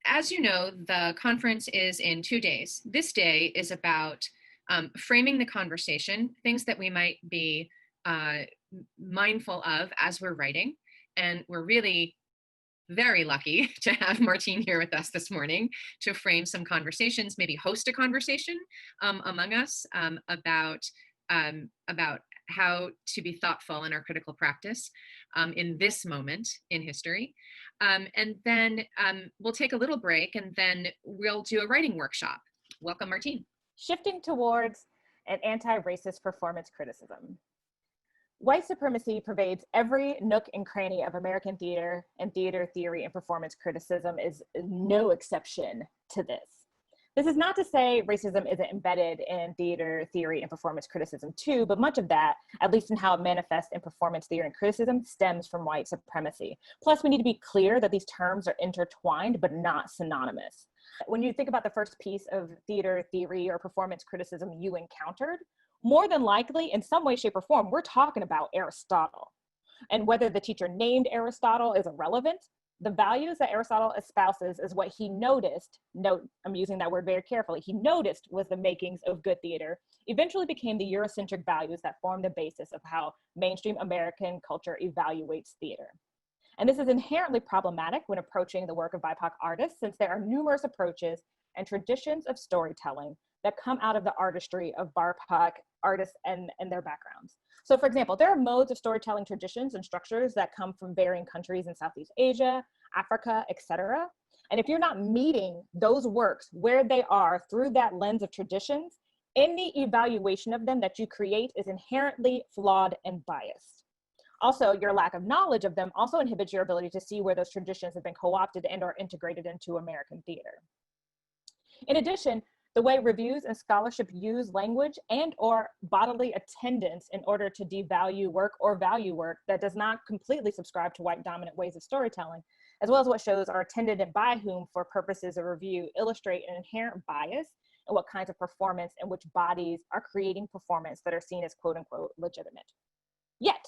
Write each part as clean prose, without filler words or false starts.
as you know, the conference is in 2 days. This day is about framing the conversation, things that we might be mindful of as we're writing. And we're really very lucky to have Martine here with us this morning to frame some conversations, maybe host a conversation among us about how to be thoughtful in our critical practice in this moment in history. And then we'll take a little break and then we'll do a writing workshop. Welcome, Martine. Shifting towards an anti-racist performance criticism. White supremacy pervades every nook and cranny of American theater, and theater theory and performance criticism is no exception to this. This is not to say racism isn't embedded in theater theory and performance criticism too, but much of that, at least in how it manifests in performance theory and criticism, stems from white supremacy. Plus, we need to be clear that these terms are intertwined, but not synonymous. When you think about the first piece of theater theory or performance criticism you encountered, more than likely, in some way, shape, or form, we're talking about Aristotle. And whether the teacher named Aristotle is irrelevant, the values that Aristotle espouses is what he noticed, note, I'm using that word very carefully, he noticed was the makings of good theater, eventually became the Eurocentric values that form the basis of how mainstream American culture evaluates theater. And this is inherently problematic when approaching the work of BIPOC artists, since there are numerous approaches and traditions of storytelling that come out of the artistry of BIPOC artists and their backgrounds. So for example, there are modes of storytelling traditions and structures that come from varying countries in Southeast Asia, Africa, etc. And if you're not meeting those works where they are through that lens of traditions, any evaluation of them that you create is inherently flawed and biased. Also, your lack of knowledge of them also inhibits your ability to see where those traditions have been co-opted and or integrated into American theater. In addition, the way reviews and scholarship use language and or bodily attendance in order to devalue work or value work that does not completely subscribe to white dominant ways of storytelling, as well as what shows are attended and by whom for purposes of review, illustrate an inherent bias in what kinds of performance and which bodies are creating performance that are seen as quote unquote legitimate. Yet,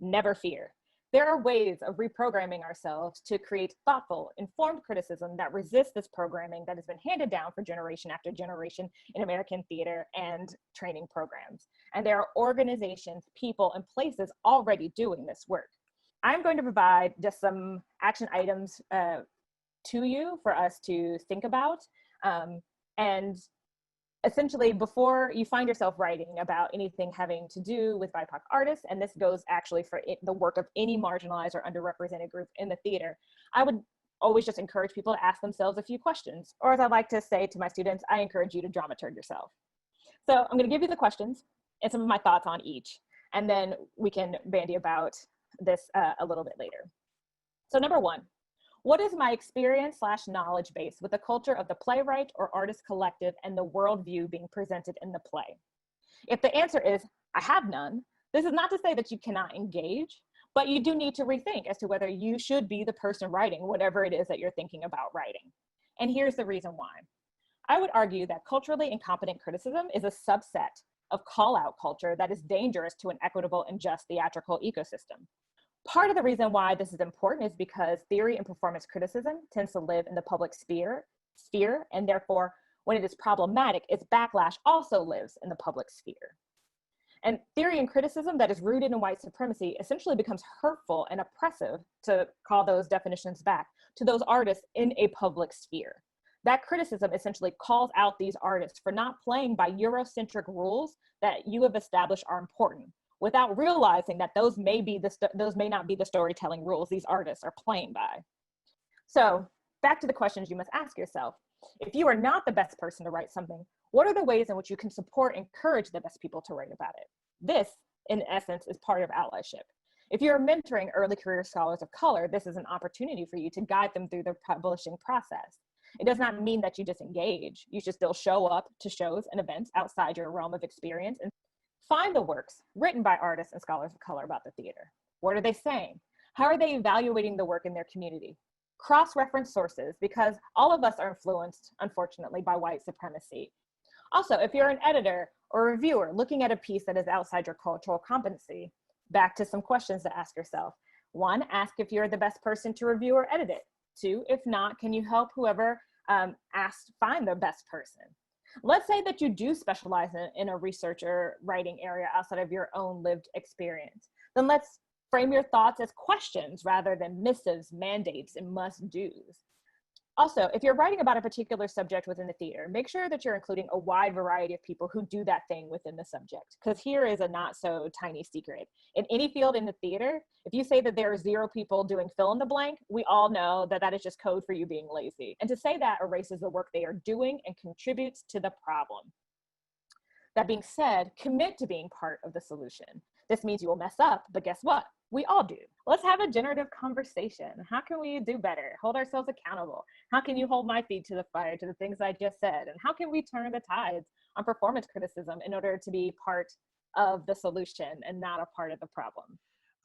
never fear. There are ways of reprogramming ourselves to create thoughtful, informed criticism that resists this programming that has been handed down for generation after generation in American theater and training programs. And there are organizations, people, and places already doing this work. I'm going to provide just some action items to you for us to think about. And essentially, before you find yourself writing about anything having to do with BIPOC artists, and this goes actually for the work of any marginalized or underrepresented group in the theater, I would always just encourage people to ask themselves a few questions. Or as I like to say to my students, I encourage you to dramaturg yourself. So I'm going to give you the questions and some of my thoughts on each, and then we can bandy about this a little bit later. So number one, what is my experience/knowledge base with the culture of the playwright or artist collective and the worldview being presented in the play? If the answer is, I have none, this is not to say that you cannot engage, but you do need to rethink as to whether you should be the person writing whatever it is that you're thinking about writing. And here's the reason why. I would argue that culturally incompetent criticism is a subset of call-out culture that is dangerous to an equitable and just theatrical ecosystem. Part of the reason why this is important is because theory and performance criticism tends to live in the public sphere, and therefore, when it is problematic, its backlash also lives in the public sphere. And theory and criticism that is rooted in white supremacy essentially becomes hurtful and oppressive, to call those definitions back, to those artists in a public sphere. That criticism essentially calls out these artists for not playing by Eurocentric rules that you have established are important, without realizing that those may not be the storytelling rules these artists are playing by. So back to the questions you must ask yourself. If you are not the best person to write something, what are the ways in which you can support and encourage the best people to write about it? This, in essence, is part of allyship. If you're mentoring early career scholars of color, this is an opportunity for you to guide them through the publishing process. It does not mean that you disengage. You should still show up to shows and events outside your realm of experience and find the works written by artists and scholars of color about the theater. What are they saying? How are they evaluating the work in their community? Cross-reference sources, because all of us are influenced, unfortunately, by white supremacy. Also, if you're an editor or a reviewer looking at a piece that is outside your cultural competency, back to some questions to ask yourself. One, ask if you're the best person to review or edit it. Two, if not, can you help whoever asked find the best person? Let's say that you do specialize in a research or writing area outside of your own lived experience. Then let's frame your thoughts as questions rather than missives, mandates, and must-dos. Also, if you're writing about a particular subject within the theater, make sure that you're including a wide variety of people who do that thing within the subject. Because here is a not so tiny secret. In any field in the theater, if you say that there are 0 people doing fill in the blank, we all know that that is just code for you being lazy. And to say that erases the work they are doing and contributes to the problem. That being said, commit to being part of the solution. This means you will mess up, but guess what? We all do. Let's have a generative conversation. How can we do better? Hold ourselves accountable. How can you hold my feet to the fire to the things I just said? And how can we turn the tides on performance criticism in order to be part of the solution and not a part of the problem?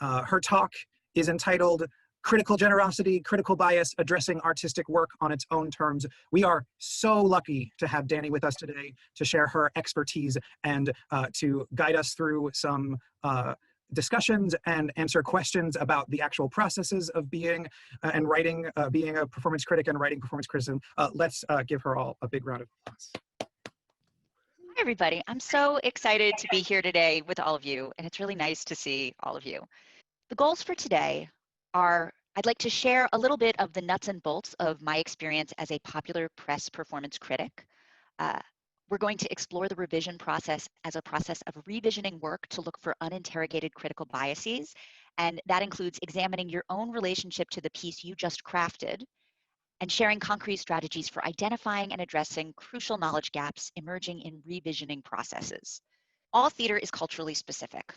Her talk is entitled Critical Generosity, Critical Bias, Addressing Artistic Work on Its Own Terms. We are so lucky to have Dani with us today to share her expertise and to guide us through some discussions and answer questions about the actual processes of being and writing, being a performance critic and writing performance criticism. Let's give her all a big round of applause. Hi, everybody. I'm so excited to be here today with all of you, and it's really nice to see all of you. The goals for today are, I'd like to share a little bit of the nuts and bolts of my experience as a popular press performance critic. We're going to explore the revision process as a process of revisioning work to look for uninterrogated critical biases, and that includes examining your own relationship to the piece you just crafted and sharing concrete strategies for identifying and addressing crucial knowledge gaps emerging in revisioning processes. All theater is culturally specific.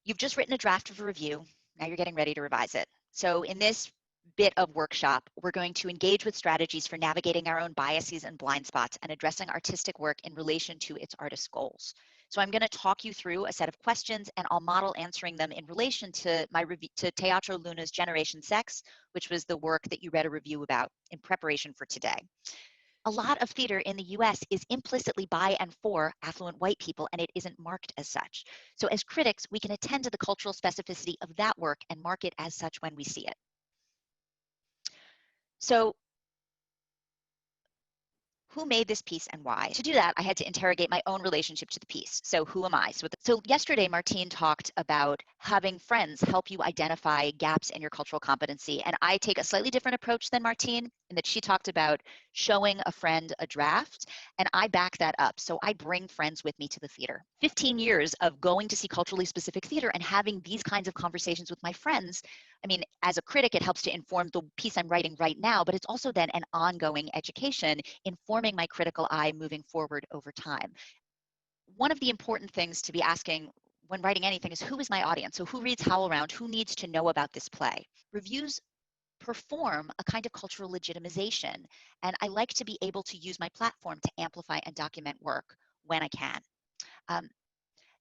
You've just written a draft of a review. Now you're getting ready to revise it. So in this bit of workshop, we're going to engage with strategies for navigating our own biases and blind spots and addressing artistic work in relation to its artist's goals. So I'm going to talk you through a set of questions, and I'll model answering them in relation to my review to Teatro Luna's Generation Sex, which was the work that you read a review about in preparation for today. A lot of theater in the US is implicitly by and for affluent white people, and it isn't marked as such. So as critics, we can attend to the cultural specificity of that work and mark it as such when we see it. So who made this piece and why? To do that, I had to interrogate my own relationship to the piece. So who am I? So yesterday, Martine talked about having friends help you identify gaps in your cultural competency. And I take a slightly different approach than Martine in that she talked about showing a friend a draft, and I back that up. So I bring friends with me to the theater. 15 years of going to see culturally specific theater and having these kinds of conversations with my friends. I mean, as a critic, it helps to inform the piece I'm writing right now, but it's also then an ongoing education informing my critical eye moving forward over time. One of the important things to be asking when writing anything is, who is my audience? So who reads HowlRound? Who needs to know about this play? Reviews perform a kind of cultural legitimization, and I like to be able to use my platform to amplify and document work when I can.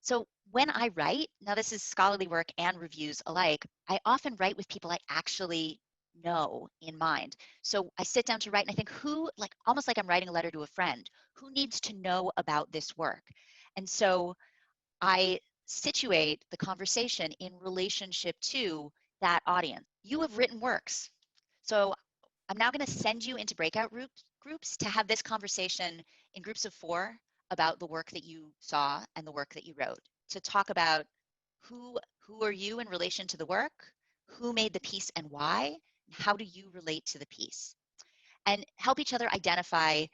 So when I write, now this is scholarly work and reviews alike, I often write with people I actually know in mind. So I sit down to write and I think who, like almost like I'm writing a letter to a friend, who needs to know about this work? And so I situate the conversation in relationship to that audience. You have written works. So I'm now going to send you into breakout groups to have this conversation in groups of 4 about the work that you saw and the work that you wrote, to talk about who are you in relation to the work, who made the piece and why, how do you relate to the piece, and help each other identify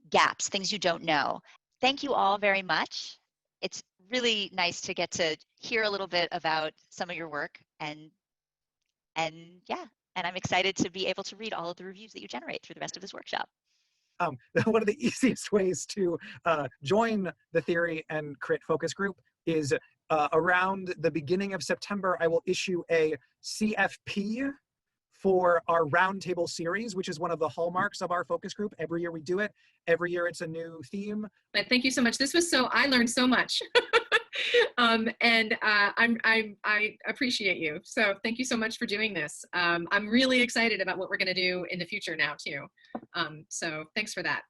gaps, things you don't know. Thank you all very much. It's really nice to get to hear a little bit about some of your work, and yeah, and I'm excited to be able to read all of the reviews that you generate through the rest of this workshop. One of the easiest ways to join the Theory and Crit focus group is around the beginning of September, I will issue a CFP for our roundtable series, which is one of the hallmarks of our focus group. Every year we do it. Every year it's a new theme. But thank you so much. This was I learned so much. I appreciate you. So thank you so much for doing this. I'm really excited about what we're going to do in the future now too. So thanks for that.